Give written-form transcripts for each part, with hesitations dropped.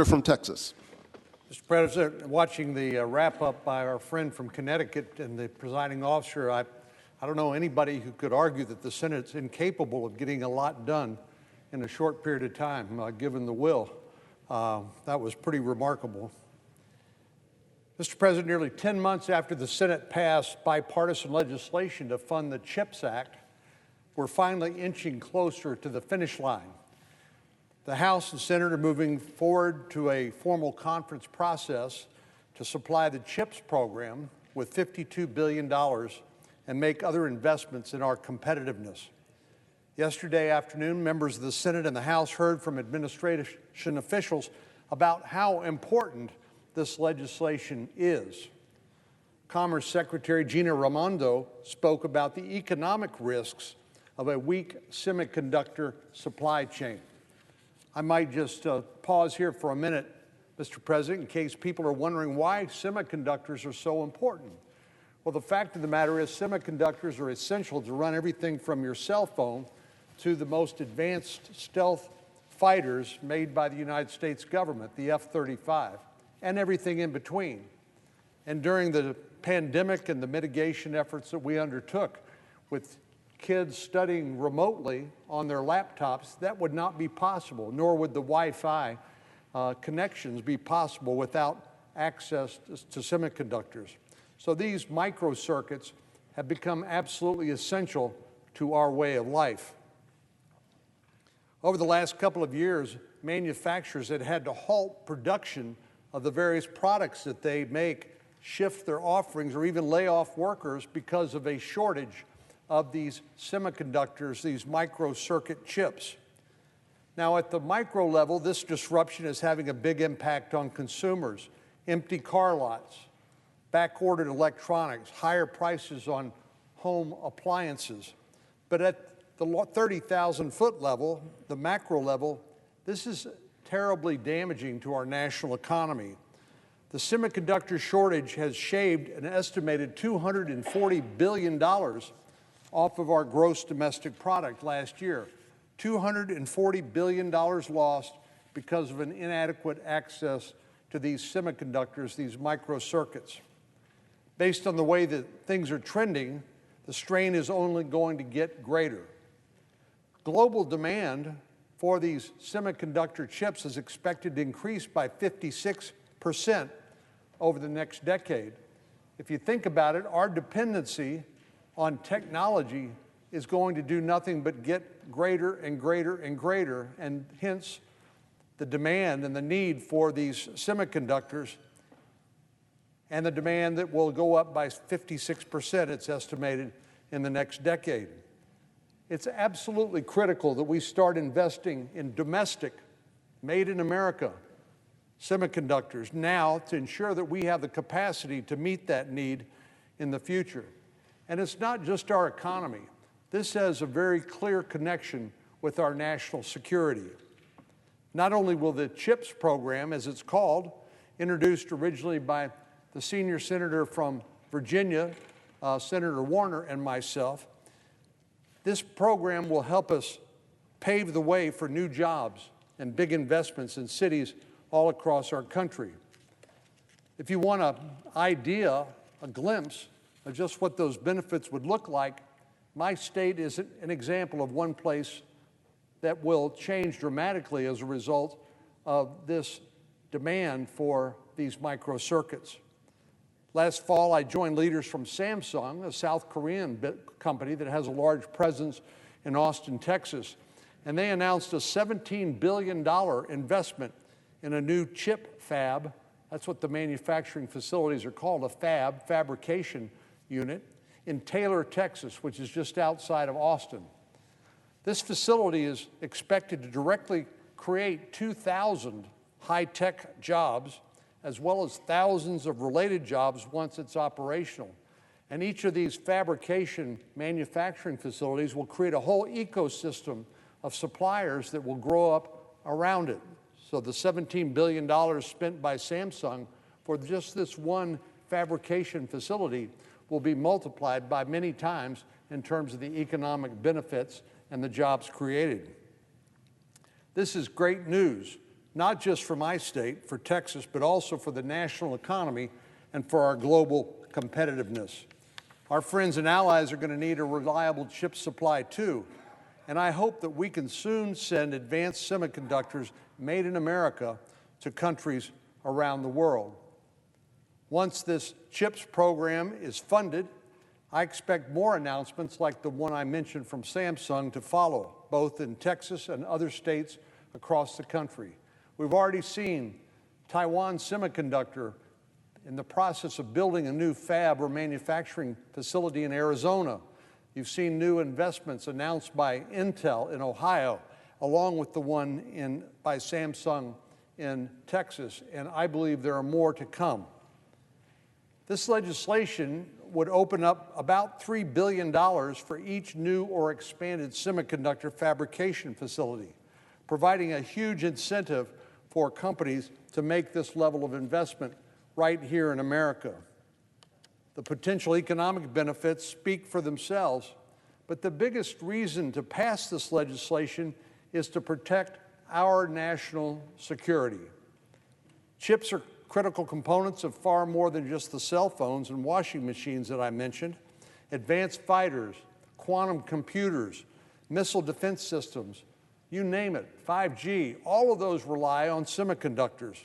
From Texas. Mr. President, watching the wrap-up by our friend from Connecticut and the presiding officer, I don't know anybody who could argue that the Senate's incapable of getting a lot done in a short period of time, given the will. That was pretty remarkable. Mr. President, nearly 10 months after the Senate passed bipartisan legislation to fund the CHIPS Act, we're finally inching closer to the finish line. The House and Senate are moving forward to a formal conference process to supply the CHIPS program with $52 billion and make other investments in our competitiveness. Yesterday afternoon, members of the Senate and the House heard from administration officials about how important this legislation is. Commerce Secretary Gina Raimondo spoke about the economic risks of a weak semiconductor supply chain. I might just pause here for a minute, Mr. President, in case people are wondering why semiconductors are so important. Well, the fact of the matter is semiconductors are essential to run everything from your cell phone to the most advanced stealth fighters made by the United States government, the F-35, and everything in between. And during the pandemic and the mitigation efforts that we undertook with kids studying remotely on their laptops, that would not be possible, nor would the Wi-Fi connections be possible without access to semiconductors. So these microcircuits have become absolutely essential to our way of life. Over the last couple of years, manufacturers had had to halt production of the various products that they make, shift their offerings, or even lay off workers because of a shortage of these semiconductors, these microcircuit chips. Now, at the micro level, this disruption is having a big impact on consumers. Empty car lots, back-ordered electronics, higher prices on home appliances. But at the 30,000-foot level, the macro level, this is terribly damaging to our national economy. The semiconductor shortage has shaved an estimated $240 billion off of our gross domestic product last year. $240 billion lost because of an inadequate access to these semiconductors, these microcircuits. Based on the way that things are trending, the strain is only going to get greater. Global demand for these semiconductor chips is expected to increase by 56% over the next decade. If you think about it, our dependency on technology is going to do nothing but get greater and greater and greater, and hence the demand and the need for these semiconductors, and the demand that will go up by 56%, it's estimated, in the next decade. It's absolutely critical that we start investing in domestic, made in America semiconductors now to ensure that we have the capacity to meet that need in the future. And it's not just our economy. This has a very clear connection with our national security. Not only will the CHIPS program, as it's called, introduced originally by the senior senator from Virginia, Senator Warner, and myself, this program will help us pave the way for new jobs and big investments in cities all across our country. If you want an idea, a glimpse of just what those benefits would look like, my state is an example of one place that will change dramatically as a result of this demand for these microcircuits. Last fall, I joined leaders from Samsung, a South Korean company that has a large presence in Austin, Texas, and they announced a $17 billion investment in a new chip fab. That's what the manufacturing facilities are called, a fab, fabrication unit, in Taylor, Texas, which is just outside of Austin. This facility is expected to directly create 2,000 high-tech jobs, as well as thousands of related jobs once it's operational. And each of these fabrication manufacturing facilities will create a whole ecosystem of suppliers that will grow up around it. So the $17 billion spent by Samsung for just this one fabrication facility will be multiplied by many times in terms of the economic benefits and the jobs created. This is great news not just for my state, for Texas, but also for the national economy and for our global competitiveness. Our friends and allies are going to need a reliable chip supply too, and I hope that we can soon send advanced semiconductors made in America to countries around the world. Once this CHIPS program is funded, I expect more announcements like the one I mentioned from Samsung to follow, both in Texas and other states across the country. We've already seen Taiwan Semiconductor in the process of building a new fab or manufacturing facility in Arizona. You've seen new investments announced by Intel in Ohio, along with the one by Samsung in Texas, and I believe there are more to come. This legislation would open up about $3 billion for each new or expanded semiconductor fabrication facility, providing a huge incentive for companies to make this level of investment right here in America. The potential economic benefits speak for themselves, but the biggest reason to pass this legislation is to protect our national security. Chips are critical components of far more than just the cell phones and washing machines that I mentioned. Advanced fighters, quantum computers, missile defense systems, you name it, 5G, all of those rely on semiconductors.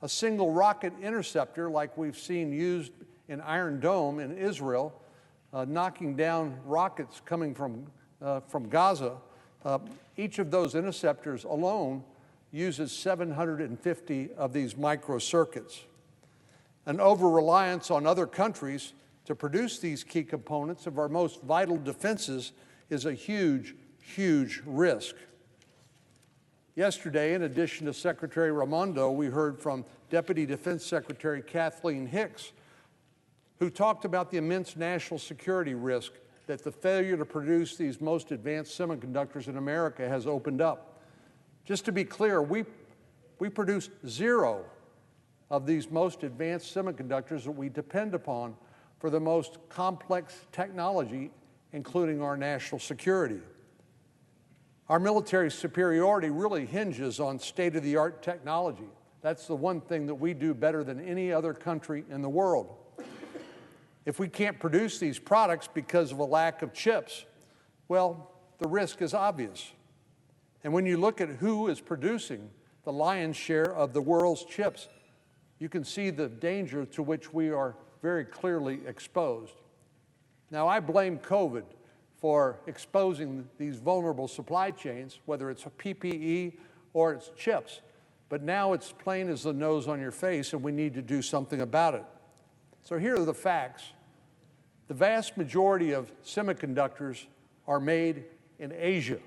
A single rocket interceptor, like we've seen used in Iron Dome in Israel, knocking down rockets coming from Gaza, each of those interceptors alone uses 750 of these microcircuits. An over-reliance on other countries to produce these key components of our most vital defenses is a huge, huge risk. Yesterday, in addition to Secretary Raimondo, we heard from Deputy Defense Secretary Kathleen Hicks, who talked about the immense national security risk that the failure to produce these most advanced semiconductors in America has opened up. Just to be clear, we produce 0 of these most advanced semiconductors that we depend upon for the most complex technology, including our national security. Our military superiority really hinges on state-of-the-art technology. That's the one thing that we do better than any other country in the world. If we can't produce these products because of a lack of chips, well, the risk is obvious. And when you look at who is producing the lion's share of the world's chips, you can see the danger to which we are very clearly exposed. Now, I blame COVID for exposing these vulnerable supply chains, whether it's a PPE or it's chips. But now it's plain as the nose on your face, and we need to do something about it. So here are the facts. The vast majority of semiconductors are made in Asia,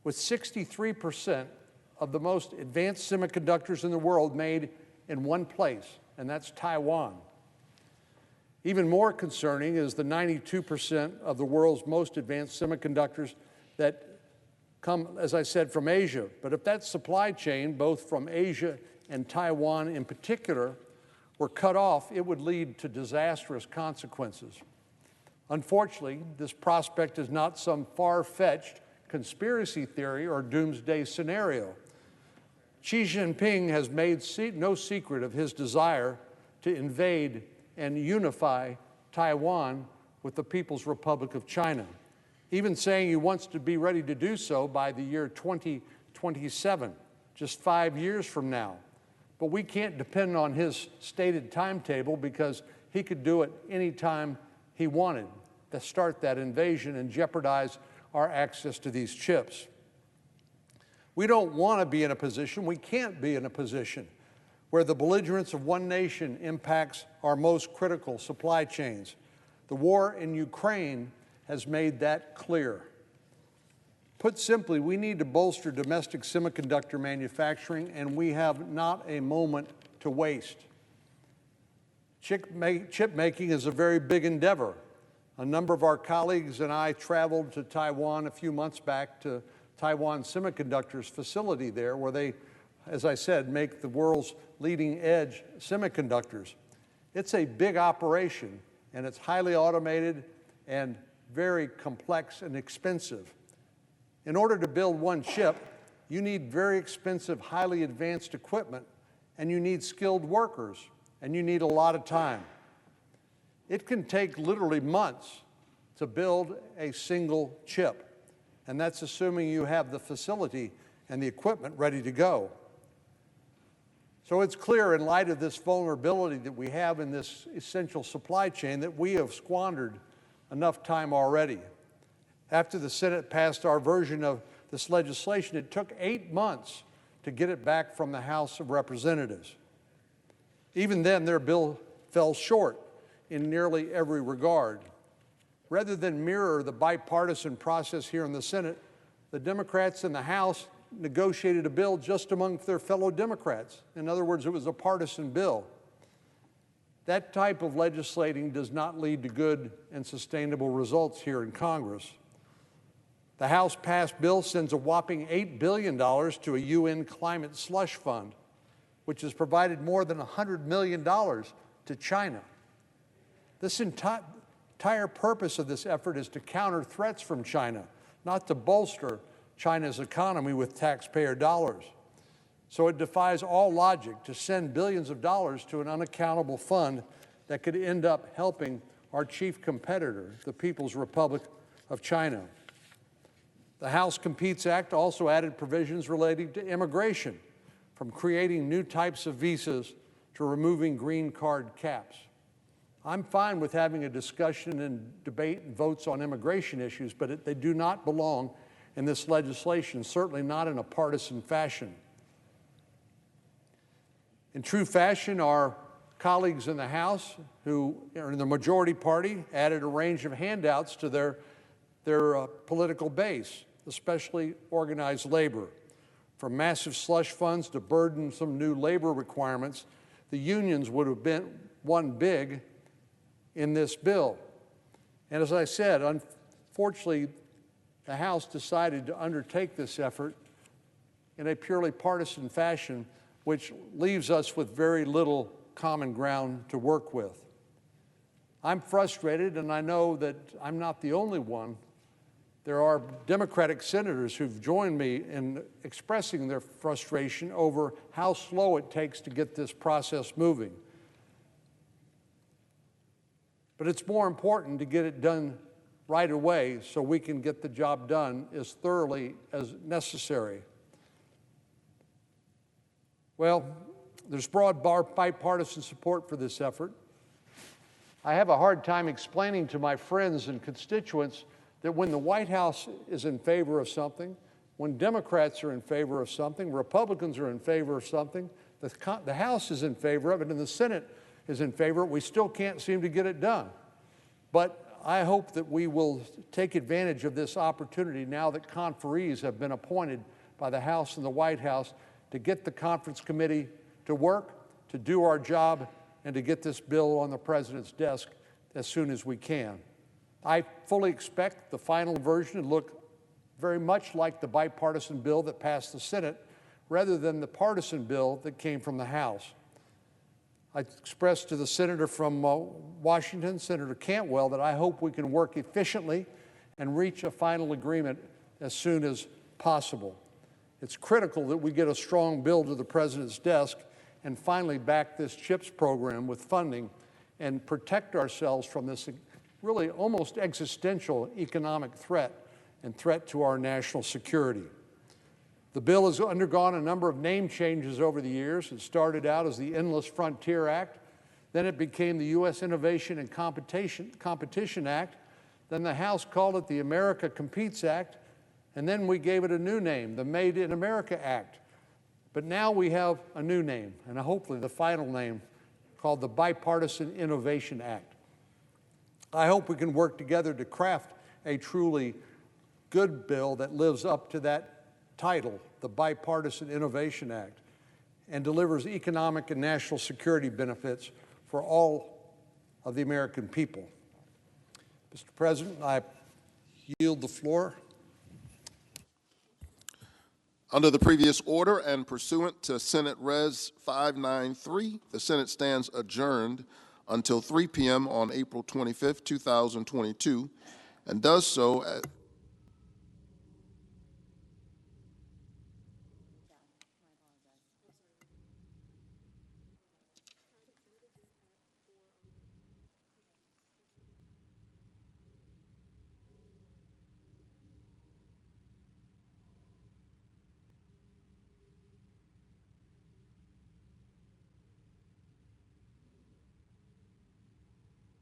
with 63% of the most advanced semiconductors in the world made in one place, and that's Taiwan. Even more concerning is the 92% of the world's most advanced semiconductors that come, as I said, from Asia. But if that supply chain, both from Asia and Taiwan in particular, were cut off, it would lead to disastrous consequences. Unfortunately, this prospect is not some far-fetched conspiracy theory or doomsday scenario. Xi Jinping has made no secret of his desire to invade and unify Taiwan with the People's Republic of China, even saying he wants to be ready to do so by the year 2027, just 5 years from now. But we can't depend on his stated timetable because he could do it anytime he wanted to start that invasion and jeopardize our access to these chips. We don't want to be in a position, we can't be in a position where the belligerence of one nation impacts our most critical supply chains. The war in Ukraine has made that clear. Put simply, we need to bolster domestic semiconductor manufacturing, and we have not a moment to waste. Chip making is a very big endeavor. A number of our colleagues and I traveled to Taiwan a few months back to Taiwan Semiconductor's facility there, where they, as I said, make the world's leading edge semiconductors. It's a big operation, and it's highly automated and very complex and expensive. In order to build one chip, you need very expensive, highly advanced equipment, and you need skilled workers, and you need a lot of time. It can take literally months to build a single chip, and that's assuming you have the facility and the equipment ready to go. So it's clear, in light of this vulnerability that we have in this essential supply chain, that we have squandered enough time already. After the Senate passed our version of this legislation, it took 8 months to get it back from the House of Representatives. Even then, their bill fell short in nearly every regard. Rather than mirror the bipartisan process here in the Senate, the Democrats in the House negotiated a bill just among their fellow Democrats. In other words, it was a partisan bill. That type of legislating does not lead to good and sustainable results here in Congress. The House-passed bill sends a whopping $8 billion to a UN climate slush fund, which has provided more than $100 million to China. This entire purpose of this effort is to counter threats from China, not to bolster China's economy with taxpayer dollars. So it defies all logic to send billions of dollars to an unaccountable fund that could end up helping our chief competitor, the People's Republic of China. The House Competes Act also added provisions relating to immigration, from creating new types of visas to removing green card caps. I'm fine with having a discussion and debate and votes on immigration issues, but they do not belong in this legislation, certainly not in a partisan fashion. In true fashion, our colleagues in the House, who are in the majority party, added a range of handouts to their political base, especially organized labor. From massive slush funds to burdensome new labor requirements, the unions would have been won big in this bill. And as I said, unfortunately, the House decided to undertake this effort in a purely partisan fashion, which leaves us with very little common ground to work with. I'm frustrated, and I know that I'm not the only one. There are Democratic senators who've joined me in expressing their frustration over how slow it takes to get this process moving. But it's more important to get it done right away so we can get the job done as thoroughly as necessary. Well, there's broad bipartisan support for this effort. I have a hard time explaining to my friends and constituents that when the White House is in favor of something, when Democrats are in favor of something, Republicans are in favor of something, the House is in favor of it and the Senate is in favor, we still can't seem to get it done. But I hope that we will take advantage of this opportunity now that conferees have been appointed by the House and the White House to get the conference committee to work, to do our job, and to get this bill on the President's desk as soon as we can. I fully expect the final version to look very much like the bipartisan bill that passed the Senate, rather than the partisan bill that came from the House. I expressed to the senator from Washington, Senator Cantwell, that I hope we can work efficiently and reach a final agreement as soon as possible. It's critical that we get a strong bill to the President's desk and finally back this CHIPS program with funding and protect ourselves from this really almost existential economic threat and threat to our national security. The bill has undergone a number of name changes over the years. It started out as the Endless Frontier Act, then it became the U.S. Innovation and Competition Act, then the House called it the America Competes Act, and then we gave it a new name, the Made in America Act. But now we have a new name, and hopefully the final name, called the Bipartisan Innovation Act. I hope we can work together to craft a truly good bill that lives up to that title, the Bipartisan Innovation Act, and delivers economic and national security benefits for all of the American people. Mr. President, I yield the floor. Under the previous order and pursuant to Senate Res. 593, the Senate stands adjourned until 3 p.m. on April 25, 2022, and does so at